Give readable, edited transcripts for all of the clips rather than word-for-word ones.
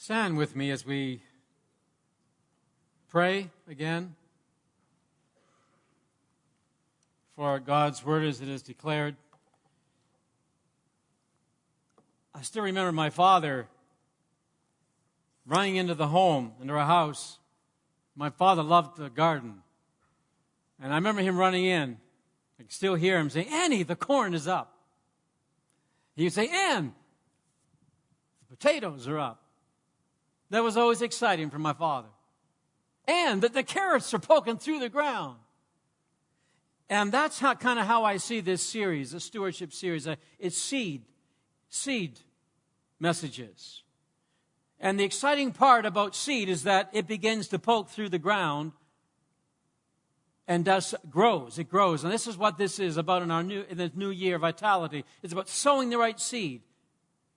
Stand with me as we pray again for God's word as it is declared. I still remember my father running into our house. My father loved the garden. And I remember him running in. I can still hear him saying, "Annie, the corn is up." He would say, "Ann, the potatoes are up." That was always exciting for my father. And that the carrots are poking through the ground. And that's how I see this series, the stewardship series. It's seed messages. And the exciting part about seed is that it begins to poke through the ground and grows. It grows. And this is what this is about in this new year of vitality. It's about sowing the right seed.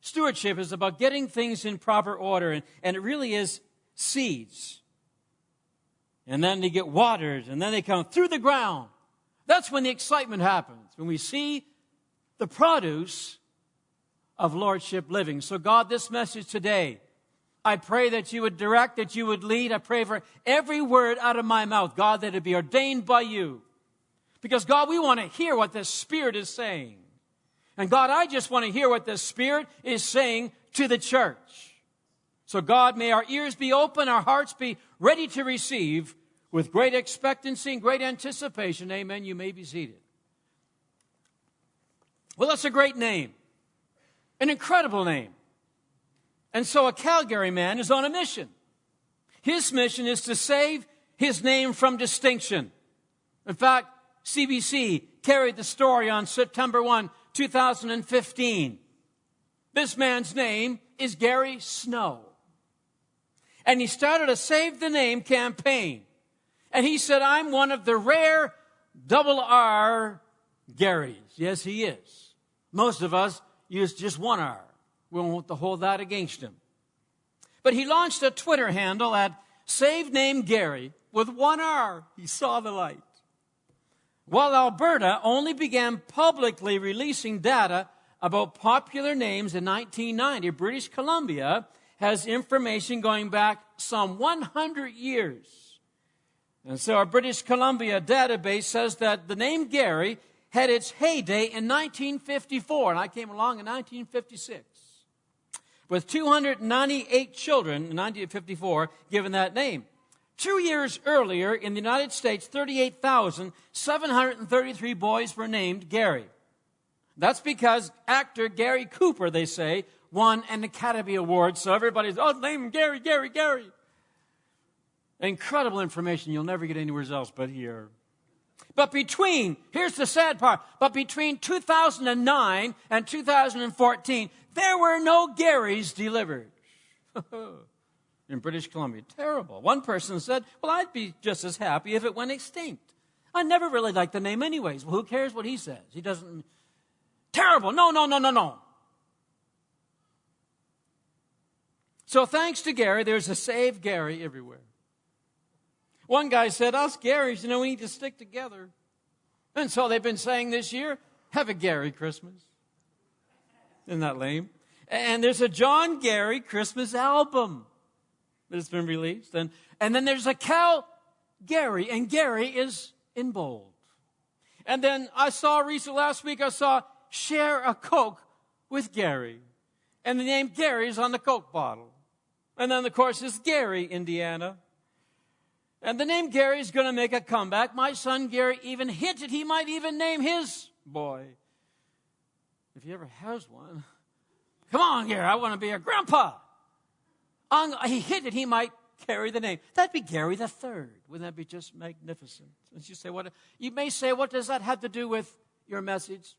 Stewardship is about getting things in proper order, and it really is seeds. And then they get watered, and then they come through the ground. That's when the excitement happens, when we see the produce of Lordship living. So God, this message today, I pray that you would direct, that you would lead. I pray for every word out of my mouth, God, that it be ordained by you. Because God, we want to hear what the Spirit is saying. And God, I just want to hear what the Spirit is saying to the church. So God, may our ears be open, our hearts be ready to receive with great expectancy and great anticipation. Amen. You may be seated. Well, that's a great name. An incredible name. And so a Calgary man is on a mission. His mission is to save his name from distinction. In fact, CBC carried the story on September 1, 2015. This man's name is Gary Snow. And he started a Save the Name campaign. And he said, "I'm one of the rare double R Garys." Yes, he is. Most of us use just one R. We won't hold that against him. But he launched a Twitter handle at Save Name Gary with one R. He saw the light. While Alberta only began publicly releasing data about popular names in 1990, British Columbia has information going back some 100 years. And so our British Columbia database says that the name Gary had its heyday in 1954, and I came along in 1956, with 298 children in 1954 given that name. 2 years earlier, in the United States, 38,733 boys were named Gary. That's because actor Gary Cooper, they say, won an Academy Award. So everybody's, name him Gary, Gary, Gary. Incredible information you'll never get anywhere else but here. But here's the sad part, but between 2009 and 2014, there were no Garys delivered. In British Columbia. Terrible. One person said, "Well, I'd be just as happy if it went extinct. I never really liked the name anyways." Well, who cares what he says? He doesn't. Terrible. No. So thanks to Gary, there's a Save Gary everywhere. One guy said, "Us Garys, we need to stick together." And so they've been saying this year, "Have a Gary Christmas." Isn't that lame? And there's a John Gary Christmas album that has been released. And then there's a Cal Gary, and Gary is in bold. And then last week I saw Share a Coke with Gary. And the name Gary is on the Coke bottle. And then, of course, it's Gary, Indiana. And the name Gary is going to make a comeback. My son Gary even hinted he might even name his boy, if he ever has one. "Come on, Gary, I want to be a grandpa." He hinted he might carry the name. That'd be Gary the Third. Wouldn't that be just magnificent? And you may say, what does that have to do with your message?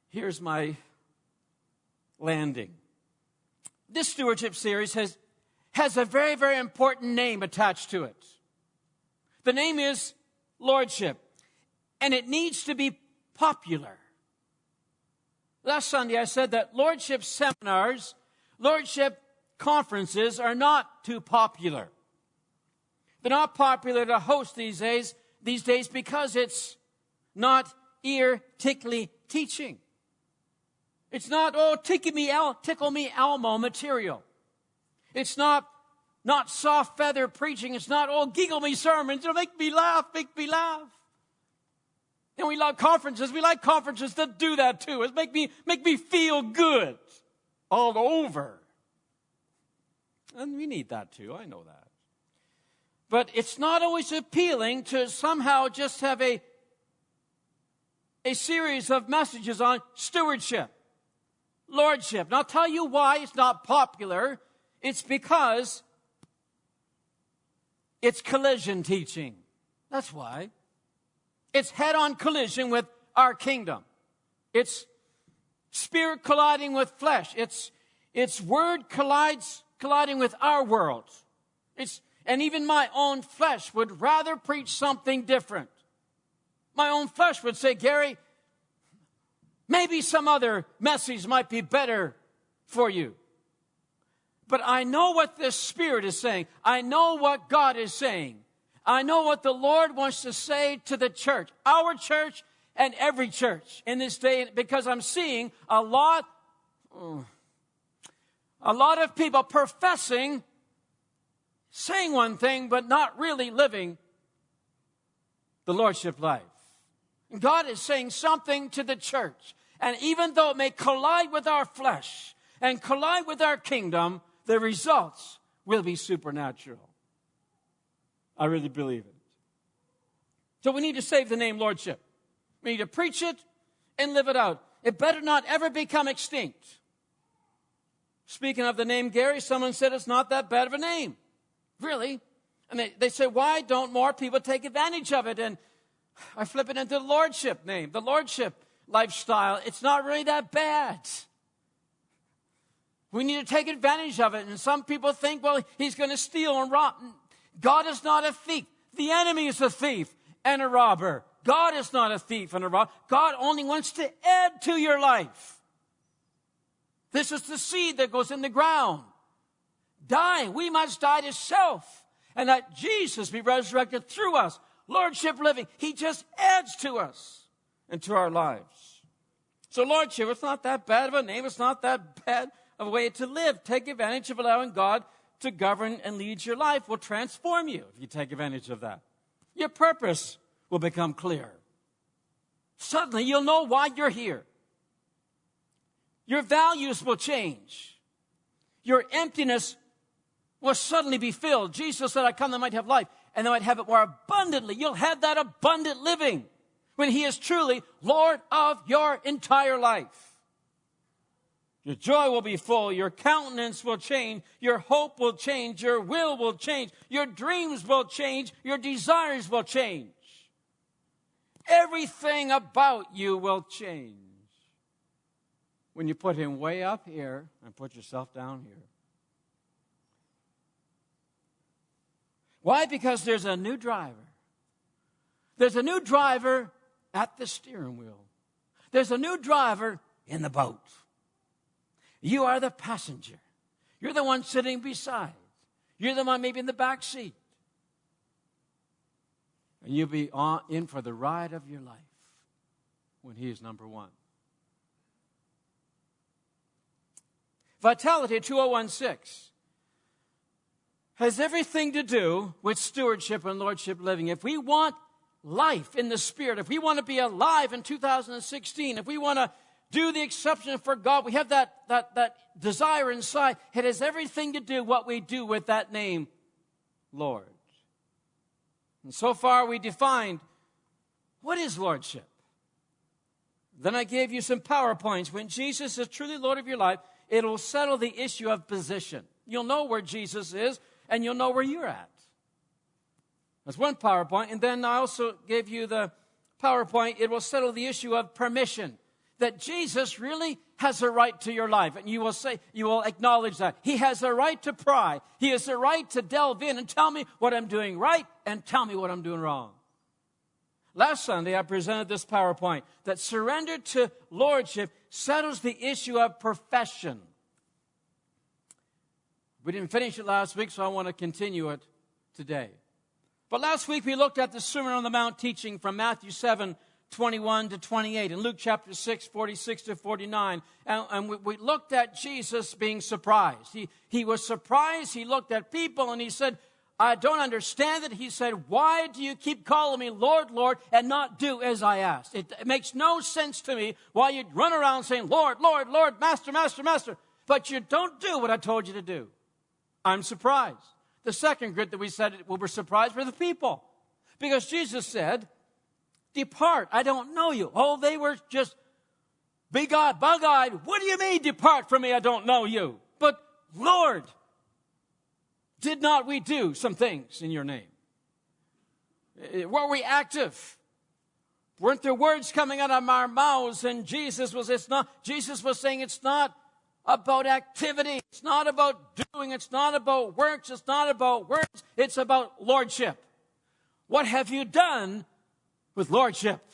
Here's my landing. This stewardship series has a very, very important name attached to it. The name is Lordship, and it needs to be popular. Last Sunday I said that Lordship seminars, Lordship conferences are not too popular. They're not popular to host these days because it's not ear-tickly teaching. It's not, tickle me Elmo material. It's not soft feather preaching. It's not, oh, giggle me sermons. It'll make me laugh, make me laugh. And we love conferences. We like conferences that do that too. It make me feel good all over. And we need that too. I know that. But it's not always appealing to somehow just have a series of messages on stewardship, lordship. And I'll tell you why it's not popular. It's because it's collision teaching. That's why. It's head-on collision with our kingdom. It's spirit colliding with flesh. It's word colliding with our world. And even my own flesh would rather preach something different. My own flesh would say, Gary, maybe some other message might be better for you. But I know what this Spirit is saying. I know what God is saying. I know what the Lord wants to say to the church, our church and every church in this day, because I'm seeing a lot of people professing, saying one thing, but not really living the lordship life. God is saying something to the church. And even though it may collide with our flesh and collide with our kingdom, the results will be supernatural. I really believe it. So we need to save the name lordship. We need to preach it and live it out. It better not ever become extinct. Speaking of the name Gary, someone said it's not that bad of a name. Really? And they say, why don't more people take advantage of it? And I flip it into the lordship name, the lordship lifestyle. It's not really that bad. We need to take advantage of it. And some people think, well, he's going to steal and rob. God is not a thief. The enemy is a thief and a robber. God is not a thief and a robber. God only wants to add to your life. This is the seed that goes in the ground. Dying. We must die to self. And that Jesus be resurrected through us. Lordship living. He just adds to us and to our lives. So lordship, it's not that bad of a name. It's not that bad of a way to live. Take advantage of allowing God to govern and lead your life. Will transform you if you take advantage of that. Your purpose will become clear. Suddenly you'll know why you're here. Your values will change. Your emptiness will suddenly be filled. Jesus said, I come that I might have life, and they might have it more abundantly. You'll have that abundant living when He is truly Lord of your entire life. Your joy will be full. Your countenance will change. Your hope will change. Your will change. Your dreams will change. Your desires will change. Everything about you will change when you put Him way up here and put yourself down here. Why? Because there's a new driver. There's a new driver at the steering wheel. There's a new driver in the boat. You are the passenger. You're the one sitting beside. You're the one maybe in the back seat. And you'll be in for the ride of your life when He is number one. Vitality 2016 has everything to do with stewardship and lordship living. If we want life in the Spirit, if we want to be alive in 2016, if we want to do the exception for God, we have that desire inside. It has everything to do what we do with that name, Lord. And so far we defined what is lordship. Then I gave you some PowerPoints. When Jesus is truly Lord of your life, it will settle the issue of position. You'll know where Jesus is, and you'll know where you're at. That's one PowerPoint. And then I also gave you the PowerPoint. It will settle the issue of permission. That Jesus really has a right to your life. And you will acknowledge that. He has a right to pry. He has a right to delve in and tell me what I'm doing right and tell me what I'm doing wrong. Last Sunday, I presented this PowerPoint that surrender to lordship settles the issue of profession. We didn't finish it last week, so I want to continue it today. But last week, we looked at the Sermon on the Mount teaching from Matthew 7 21 to 28. In Luke chapter 6, 46 to 49. And we looked at Jesus being surprised. He was surprised. He looked at people and he said, I don't understand it. He said, why do you keep calling me Lord, Lord, and not do as I asked? It makes no sense to me why you run around saying, Lord, Lord, Lord, Master, Master, Master, but you don't do what I told you to do. I'm surprised. The second group that we said we were surprised were the people. Because Jesus said, depart, I don't know you. Oh, they were just bug-eyed. What do you mean, depart from me, I don't know you? But Lord, did not we do some things in your name? Were we active? Weren't there words coming out of our mouths? And Jesus was saying it's not about activity. It's not about doing. It's not about works. It's not about words. It's about lordship. What have you done with lordship?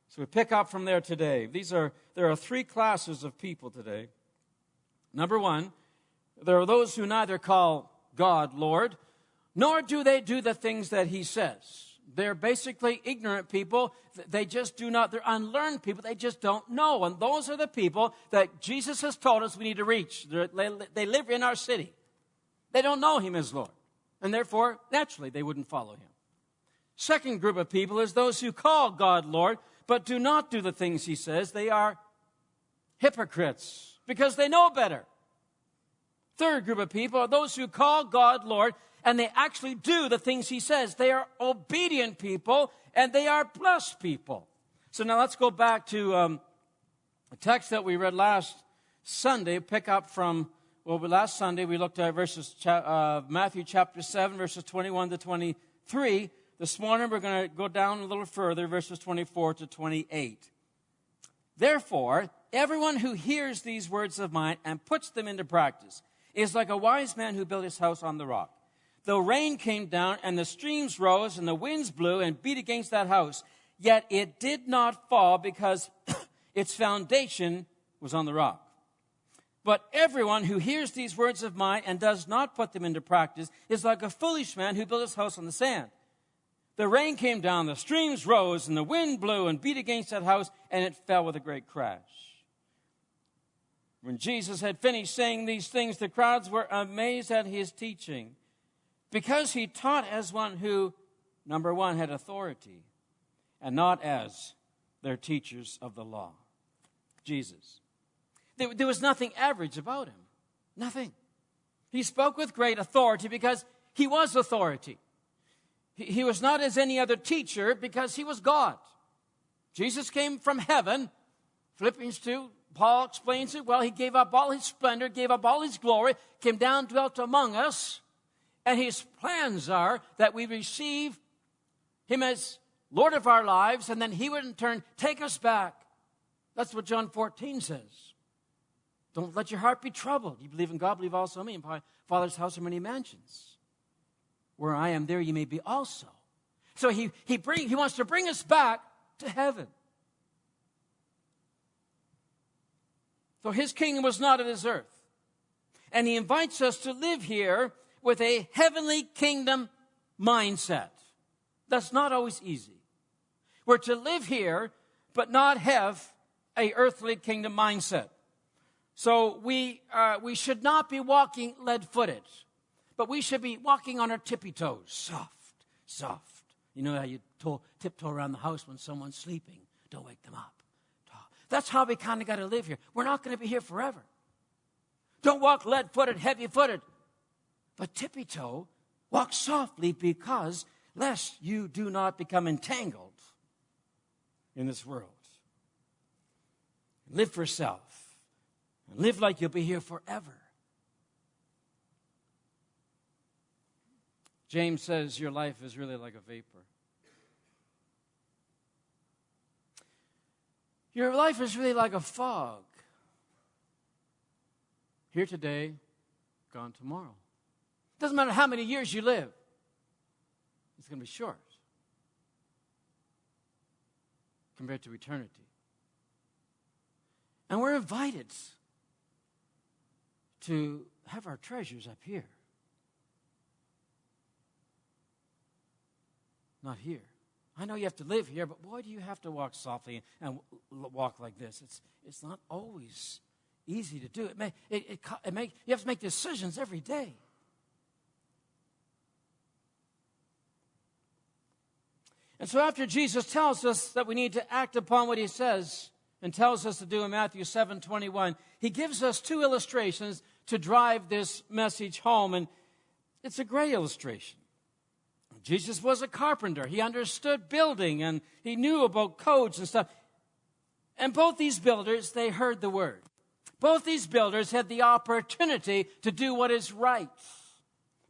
So we pick up from there today. There are three classes of people today. Number one, there are those who neither call God Lord, nor do they do the things that he says. They're basically ignorant people. They just do not, they're unlearned people. They just don't know. And those are the people that Jesus has told us we need to reach. They live in our city. They don't know him as Lord. And therefore, naturally, they wouldn't follow him. Second group of people is those who call God Lord, but do not do the things he says. They are hypocrites because they know better. Third group of people are those who call God Lord and they actually do the things he says. They are obedient people and they are blessed people. So now let's go back to a text that we read last Sunday. Pick up from, last Sunday we looked at Matthew chapter 7, verses 21 to 23. This morning we're going to go down a little further, verses 24 to 28. Therefore, everyone who hears these words of mine and puts them into practice is like a wise man who built his house on the rock. The rain came down, and the streams rose, and the winds blew and beat against that house. Yet it did not fall because its foundation was on the rock. But everyone who hears these words of mine and does not put them into practice is like a foolish man who built his house on the sand. The rain came down, the streams rose, and the wind blew and beat against that house, and it fell with a great crash. When Jesus had finished saying these things, the crowds were amazed at his teaching, because he taught as one who, number one, had authority, and not as their teachers of the law. Jesus. There was nothing average about him. Nothing. He spoke with great authority because he was authority. He was not as any other teacher because he was God. Jesus came from heaven. Philippians 2, Paul explains it. Well, he gave up all his splendor, gave up all his glory, came down, dwelt among us. And his plans are that we receive him as Lord of our lives, and then he would in turn take us back. That's what John 14 says. Don't let your heart be troubled. You believe in God, believe also in me. In my Father's house are many mansions. Where I am, there you may be also. So he wants to bring us back to heaven. So his kingdom was not of this earth. And he invites us to live here with a heavenly kingdom mindset. That's not always easy. We're to live here, but not have a earthly kingdom mindset. So we should not be walking lead-footed, but we should be walking on our tippy toes, soft, soft. You know how you tiptoe around the house when someone's sleeping? Don't wake them up. That's how we kind of got to live here. We're not going to be here forever. Don't walk lead-footed, heavy-footed, but tippy-toe, walk softly because lest you do not become entangled in this world. Live for self. And live like you'll be here forever. James says your life is really like a vapor. Your life is really like a fog. Here today, gone tomorrow. Doesn't matter how many years you live. It's going to be short compared to eternity. And we're invited to have our treasures up here. Not here. I know you have to live here, but boy, do you have to walk softly and walk like this. It's not always easy to do. You have to make decisions every day. And so after Jesus tells us that we need to act upon what he says and tells us to do in Matthew 7:21, he gives us two illustrations to drive this message home. And it's a great illustration. Jesus was a carpenter. He understood building, and he knew about codes and stuff. And both these builders, they heard the word. Both these builders had the opportunity to do what is right.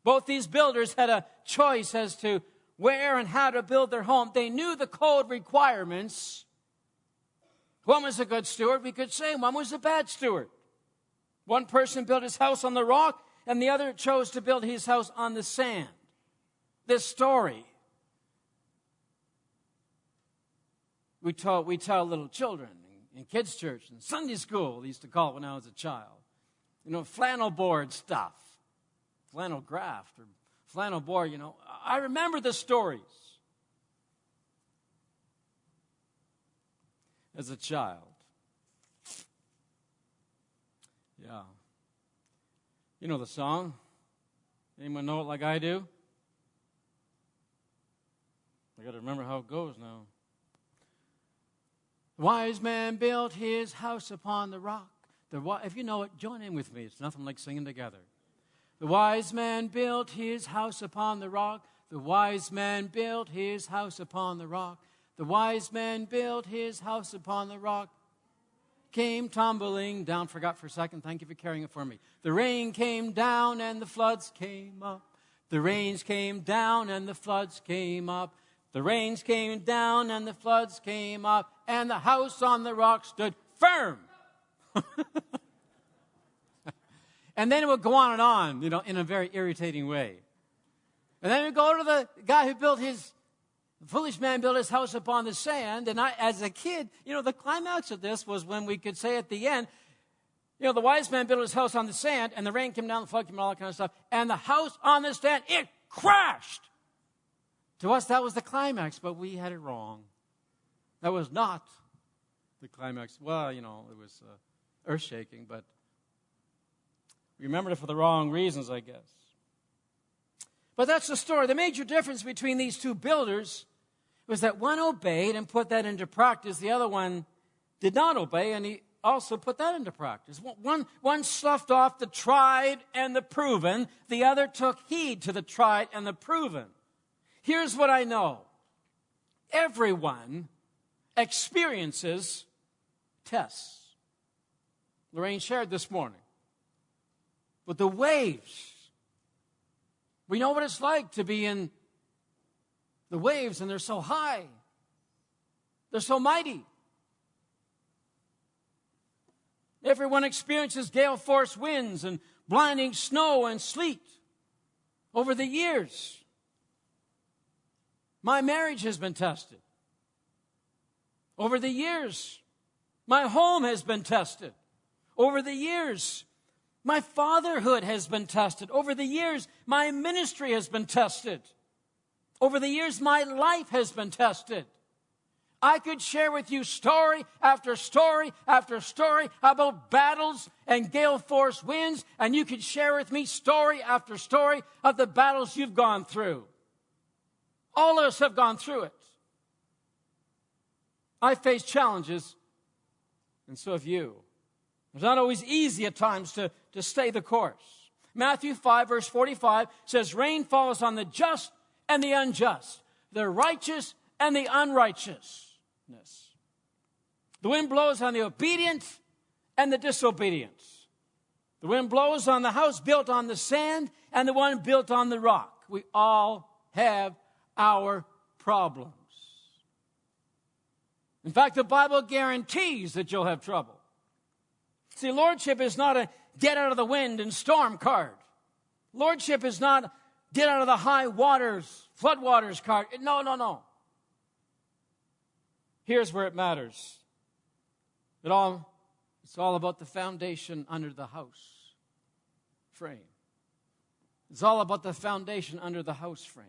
Both these builders had a choice as to where and how to build their home. They knew the code requirements. One was a good steward, we could say. One was a bad steward. One person built his house on the rock, and the other chose to build his house on the sand. This story we tell little children in kids' church and Sunday school, they used to call it when I was a child. Flannel board stuff, flannel graft or flannel board, I remember the stories as a child. Yeah. You know the song? Anyone know it like I do? I got to remember how it goes now. The wise man built his house upon the rock. If you know it, join in with me. It's nothing like singing together. The wise man built his house upon the rock. The wise man built his house upon the rock. The wise man built his house upon the rock. Came tumbling down. Forgot for a second. Thank you for carrying it for me. The rain came down and the floods came up. The rains came down and the floods came up. The rains came down and the floods came up. And the house on the rock stood firm. And then it would go on, in a very irritating way. And then we go to the guy who the foolish man built his house upon the sand. And as a kid, the climax of this was when we could say at the end, the wise man built his house on the sand, and the rain came down, the flood came down, all that kind of stuff. And the house on the sand, it crashed. To us, that was the climax, but we had it wrong. That was not the climax. Well, it was earth-shaking, but we remembered it for the wrong reasons, I guess. But that's the story. The major difference between these two builders was that one obeyed and put that into practice. The other one did not obey, and he also put that into practice. One sloughed off the tried and the proven. The other took heed to the tried and the proven. Here's what I know. Everyone experiences tests. Lorraine shared this morning. But the waves, we know what it's like to be in the waves, and they're so high. They're so mighty. Everyone experiences gale force winds and blinding snow and sleet over the years. My marriage has been tested. Over the years, my home has been tested. Over the years, my fatherhood has been tested. Over the years, my ministry has been tested. Over the years, my life has been tested. I could share with you story after story after story about battles and gale force winds, and you could share with me story after story of the battles you've gone through. All of us have gone through it. I face challenges, and so have you. It's not always easy at times to stay the course. Matthew 5, verse 45 says, rain falls on the just and the unjust, the righteous and the unrighteousness. The wind blows on the obedient and the disobedient. The wind blows on the house built on the sand and the one built on the rock. We all have our problems. In fact, the Bible guarantees that you'll have trouble. See, lordship is not a get out of the wind and storm card. Lordship is not get out of the high waters, flood waters card. No. Here's where it matters. It's all about the foundation under the house frame. It's all about the foundation under the house frame.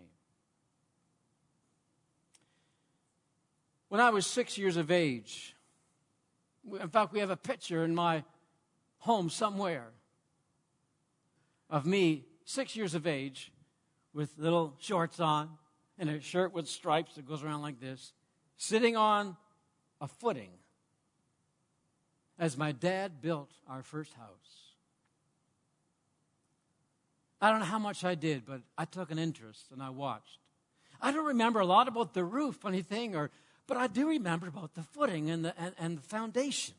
When I was 6 years of age, in fact, we have a picture in my home somewhere of me, 6 years of age, with little shorts on and a shirt with stripes that goes around like this, sitting on a footing as my dad built our first house. I don't know how much I did, but I took an interest and I watched. I don't remember a lot about the roof, funny thing, but I do remember about the footing and the foundation.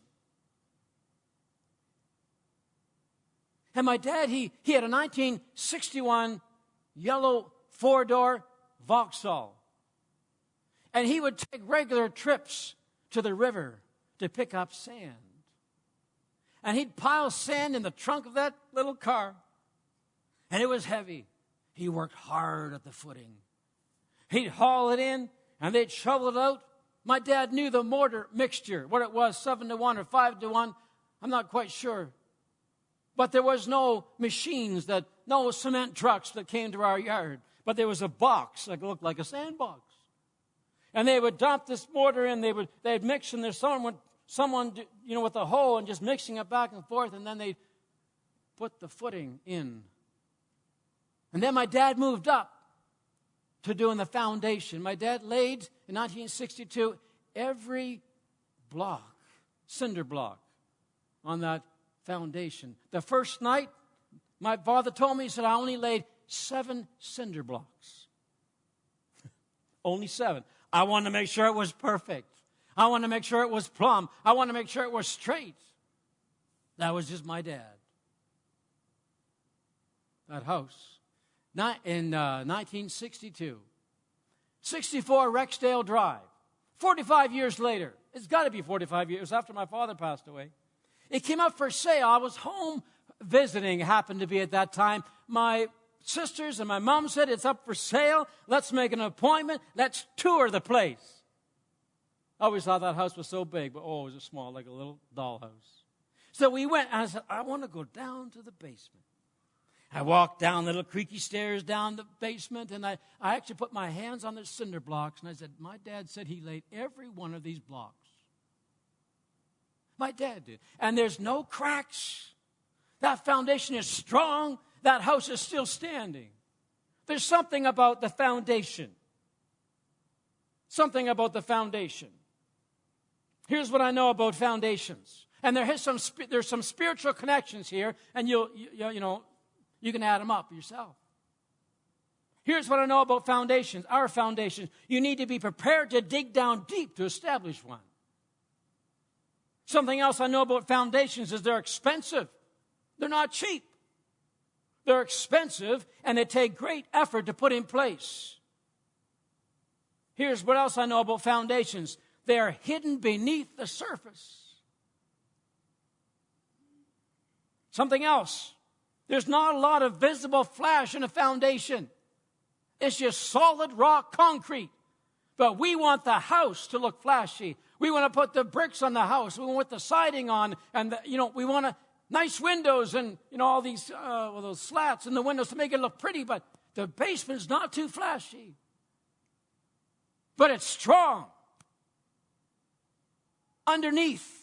And my dad, he had a 1961 yellow four-door Vauxhall. And he would take regular trips to the river to pick up sand. And he'd pile sand in the trunk of that little car. And it was heavy. He worked hard at the footing. He'd haul it in, and they'd shovel it out. My dad knew the mortar mixture, what it was, 7-1 or 5-1. I'm not quite sure. But there was no machines, no cement trucks that came to our yard. But there was a box that looked like a sandbox. And they would dump this mortar in. They'd mix in there. Someone, with a hoe and just mixing it back and forth. And then they'd put the footing in. And then my dad moved up to doing the foundation. My dad laid, in 1962, every block, cinder block, on that foundation. The first night, my father told me, he said, I only laid 7 cinder blocks. Only 7. I wanted to make sure it was perfect. I wanted to make sure it was plumb. I wanted to make sure it was straight. That was just my dad. That house. In 1962. 64 Rexdale Drive. 45 years later. It's got to be 45 years after my father passed away. It came up for sale. I was home visiting, happened to be at that time. My sisters and my mom said, it's up for sale. Let's make an appointment. Let's tour the place. I always thought that house was so big, but it was small, like a little dollhouse. So we went, and I said, I want to go down to the basement. I walked down the little creaky stairs down the basement, and I actually put my hands on the cinder blocks, and I said, my dad said he laid every one of these blocks. My dad did. And there's no cracks. That foundation is strong. That house is still standing. There's something about the foundation. Something about the foundation. Here's what I know about foundations. And there's some spiritual connections here, and you can add them up yourself. Here's what I know about foundations, our foundations. You need to be prepared to dig down deep to establish one. Something else I know about foundations is they're expensive. They're not cheap. They're expensive, and they take great effort to put in place. Here's what else I know about foundations. They are hidden beneath the surface. Something else. There's not a lot of visible flash in a foundation. It's just solid rock concrete. But we want the house to look flashy. We want to put the bricks on the house. We want the siding on. And, we want nice windows and, all these those slats in the windows to make it look pretty. But the basement's not too flashy. But it's strong. Underneath.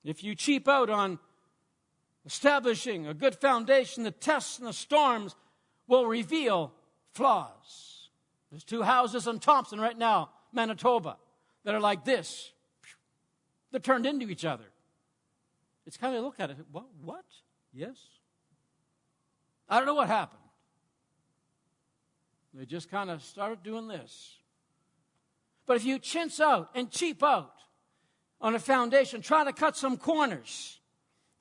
If you cheap out on establishing a good foundation, the tests and the storms will reveal flaws. There's 2 houses in Thompson right now, Manitoba, that are like this. They're turned into each other. It's kind of look at it. What? Yes. I don't know what happened. They just kind of started doing this. But if you chintz out and cheap out on a foundation, try to cut some corners,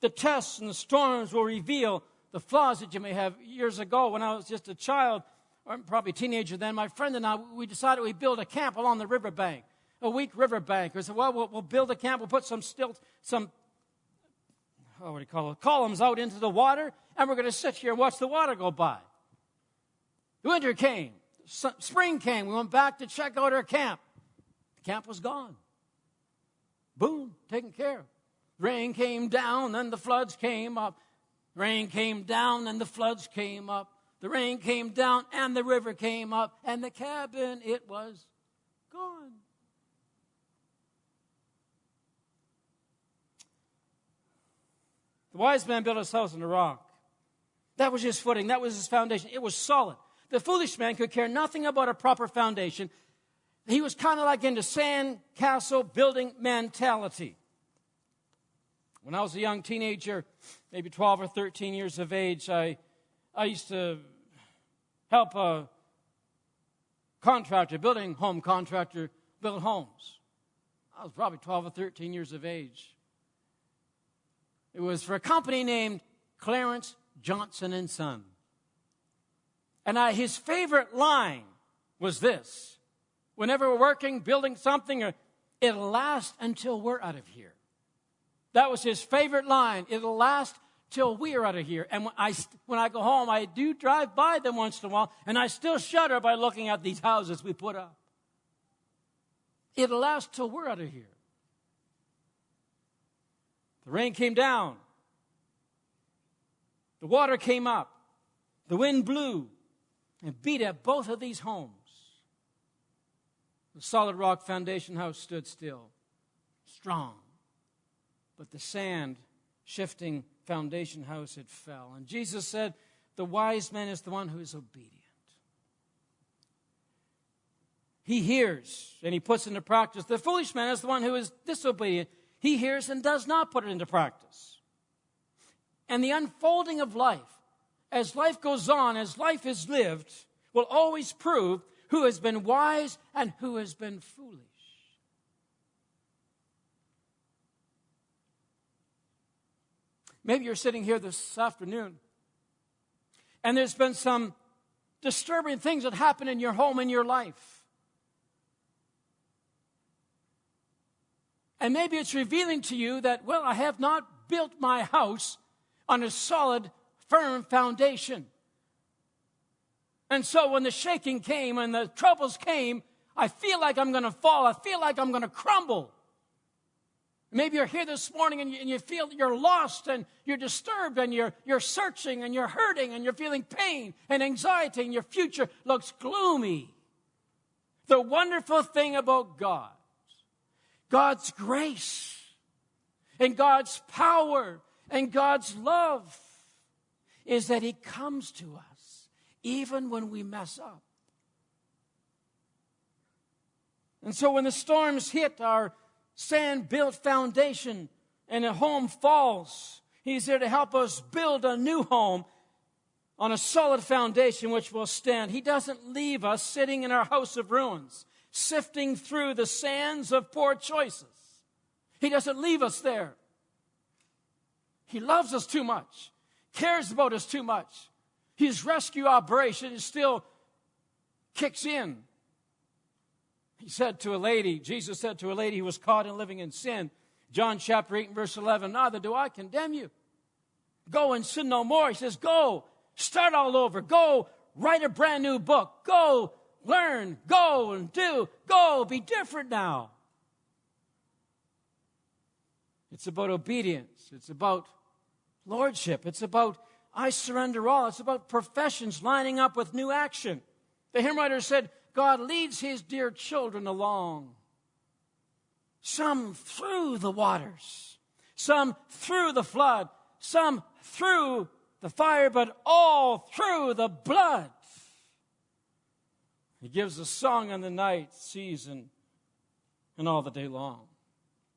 the tests and the storms will reveal the flaws that you may have. Years ago, when I was just a child, or probably a teenager then, my friend and I, we decided we'd build a camp along the riverbank, a weak riverbank. We said, we'll build a camp, we'll put some columns out into the water, and we're going to sit here and watch the water go by. The winter came. Spring came. We went back to check out our camp. The camp was gone. Boom, taken care of. Rain came down, then the floods came up. Rain came down, then the floods came up. the rain came down, and the river came up, and the cabin, it was gone. The wise man built his house on the rock. That was his footing. That was his foundation. It was solid. The foolish man could care nothing about a proper foundation. He was kind of like into sand castle building mentality. When I was a young teenager, maybe 12 or 13 years of age, I used to help a contractor, building home contractor, build homes. I was probably 12 or 13 years of age. It was for a company named Clarence Johnson and Son. And his favorite line was this: whenever we're working, building something, it'll last until we're out of here. That was his favorite line. It'll last till we're out of here. And when I go home, I do drive by them once in a while, and I still shudder by looking at these houses we put up. It'll last till we're out of here. The rain came down. The water came up. The wind blew and beat at both of these homes. The solid rock foundation house stood still, strong. But the sand shifting foundation house, it fell. And Jesus said, the wise man is the one who is obedient. He hears and he puts into practice. The foolish man is the one who is disobedient. He hears and does not put it into practice. And the unfolding of life, as life goes on, as life is lived, will always prove who has been wise and who has been foolish. Maybe you're sitting here this afternoon, and there's been some disturbing things that happen in your home, in your life. And maybe it's revealing to you that, well, I have not built my house on a solid, firm foundation. And so when the shaking came and the troubles came, I feel like I'm going to fall. I feel like I'm going to crumble. Maybe you're here this morning and you feel that you're lost and you're disturbed and you're searching and you're hurting and you're feeling pain and anxiety and your future looks gloomy. The wonderful thing about God, God's grace and God's power and God's love, is that He comes to us even when we mess up. And so when the storms hit our sand-built foundation and a home falls, He's there to help us build a new home on a solid foundation which will stand. He doesn't leave us sitting in our house of ruins, sifting through the sands of poor choices. He doesn't leave us there. He loves us too much, cares about us too much. His rescue operation still kicks in. Jesus said to a lady who was caught in living in sin, John chapter 8 and verse 11, neither do I condemn you. Go and sin no more. He says, go, start all over. Go, write a brand new book. Go, learn. Go and do. Go, be different now. It's about obedience. It's about lordship. It's about I surrender all. It's about professions lining up with new action. The hymn writer said, God leads His dear children along. Some through the waters, some through the flood, some through the fire, but all through the blood. He gives a song in the night season and all the day long.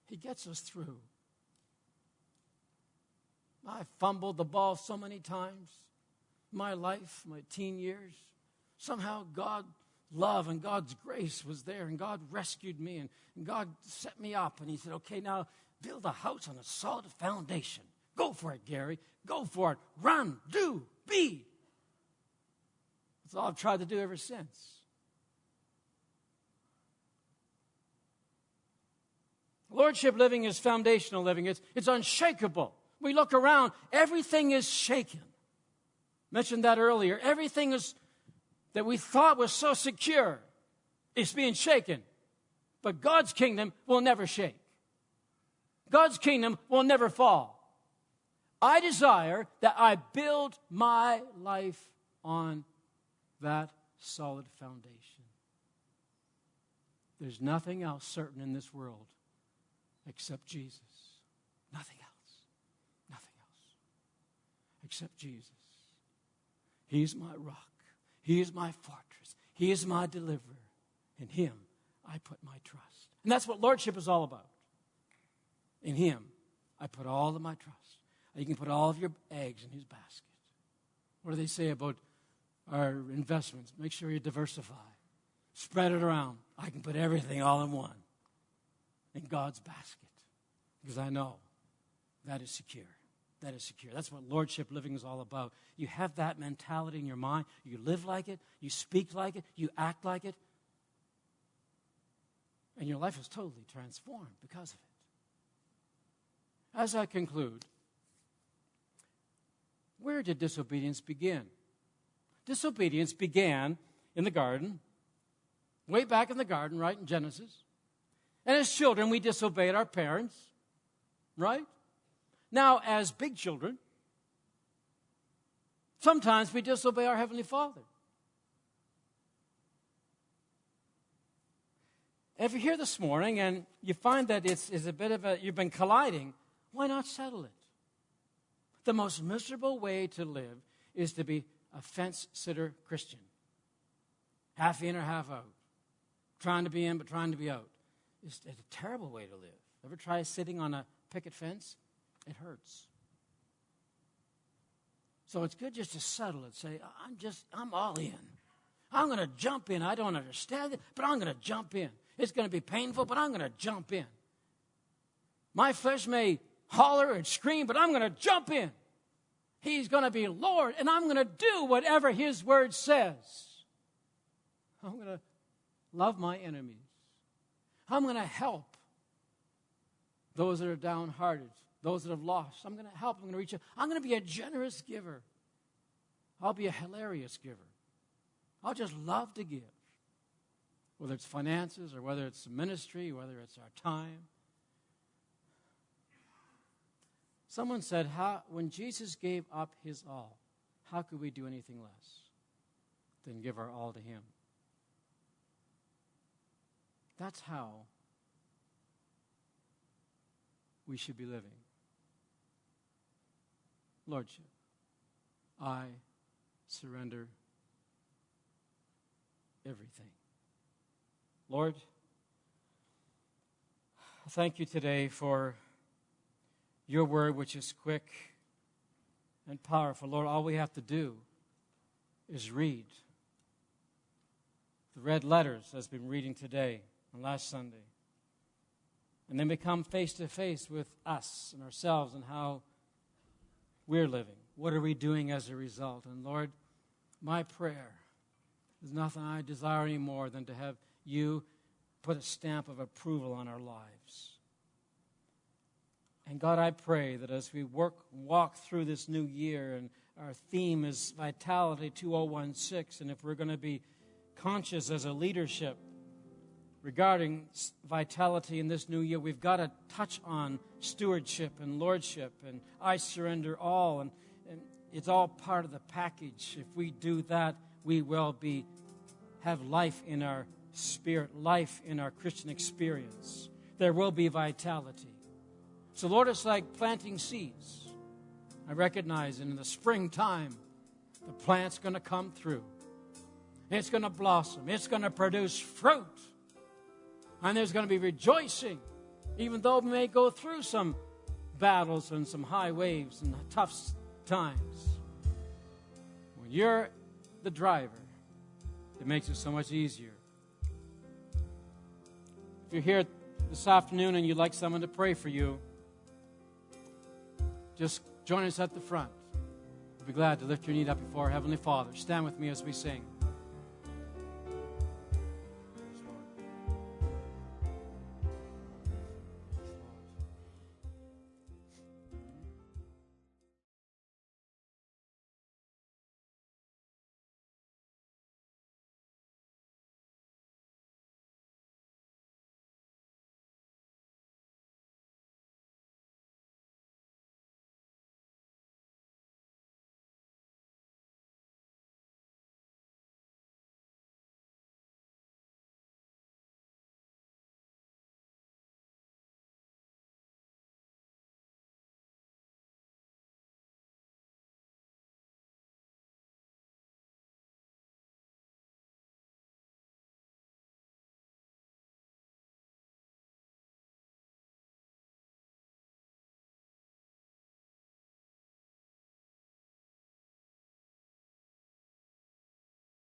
He gets us through. I fumbled the ball so many times. My life, my teen years. Somehow God's love and God's grace was there, and God rescued me, and God set me up, and He said, okay, now build a house on a solid foundation. Go for it, Gary. Go for it. Run, do, be. That's all I've tried to do ever since. Lordship living is foundational living. It's unshakable. We look around, everything is shaken. Mentioned that earlier. Everything is that we thought was so secure is being shaken. But God's kingdom will never shake. God's kingdom will never fall. I desire that I build my life on that solid foundation. There's nothing else certain in this world except Jesus. Nothing else. Nothing else except Jesus. He's my rock. He is my fortress. He is my deliverer. In Him I put my trust. And that's what lordship is all about. In Him I put all of my trust. You can put all of your eggs in His basket. What do they say about our investments? Make sure you diversify. Spread it around. I can put everything all in one, in God's basket, because I know that is secure. That is secure. That's what lordship living is all about. You have that mentality in your mind. You live like it. You speak like it. You act like it. And your life is totally transformed because of it. As I conclude, where did disobedience begin? Disobedience began in the garden, way back in the garden, right, in Genesis. And as children, we disobeyed our parents, right? Now, as big children, sometimes we disobey our Heavenly Father. If you're here this morning and you find that it's a bit of you've been colliding, why not settle it? The most miserable way to live is to be a fence-sitter Christian. Half in or half out. Trying to be in but trying to be out. It's a terrible way to live. Ever try sitting on a picket fence? It hurts. So it's good just to settle it. Say, I'm all in. I'm going to jump in. I don't understand it, but I'm going to jump in. It's going to be painful, but I'm going to jump in. My flesh may holler and scream, but I'm going to jump in. He's going to be Lord, and I'm going to do whatever His word says. I'm going to love my enemies. I'm going to help those that are downhearted, those that have lost. I'm going to help. I'm going to reach out. I'm going to be a generous giver. I'll be a hilarious giver. I'll just love to give. Whether it's finances or whether it's ministry, whether it's our time. Someone said, when Jesus gave up His all, how could we do anything less than give our all to Him? That's how we should be living. Lordship. I surrender everything. Lord, thank You today for Your word, which is quick and powerful. Lord, all we have to do is read the red letters as we've been reading today and last Sunday. And then we come face to face with us and ourselves and how we're living. What are we doing as a result? And Lord, my prayer is nothing I desire any more than to have You put a stamp of approval on our lives. And God, I pray that as we walk through this new year, and our theme is Vitality 2016, and if we're going to be conscious as a leadership regarding vitality in this new year, we've got to touch on stewardship and lordship, and I surrender all, and it's all part of the package. If we do that, we will have life in our spirit, life in our Christian experience. There will be vitality. So, Lord, it's like planting seeds. I recognize in the springtime, the plant's going to come through. It's going to blossom. It's going to produce fruit. And there's going to be rejoicing, even though we may go through some battles and some high waves and tough times. When you're the driver, it makes it so much easier. If you're here this afternoon and you'd like someone to pray for you, just join us at the front. We'll be glad to lift your need up before our Heavenly Father. Stand with me as we sing.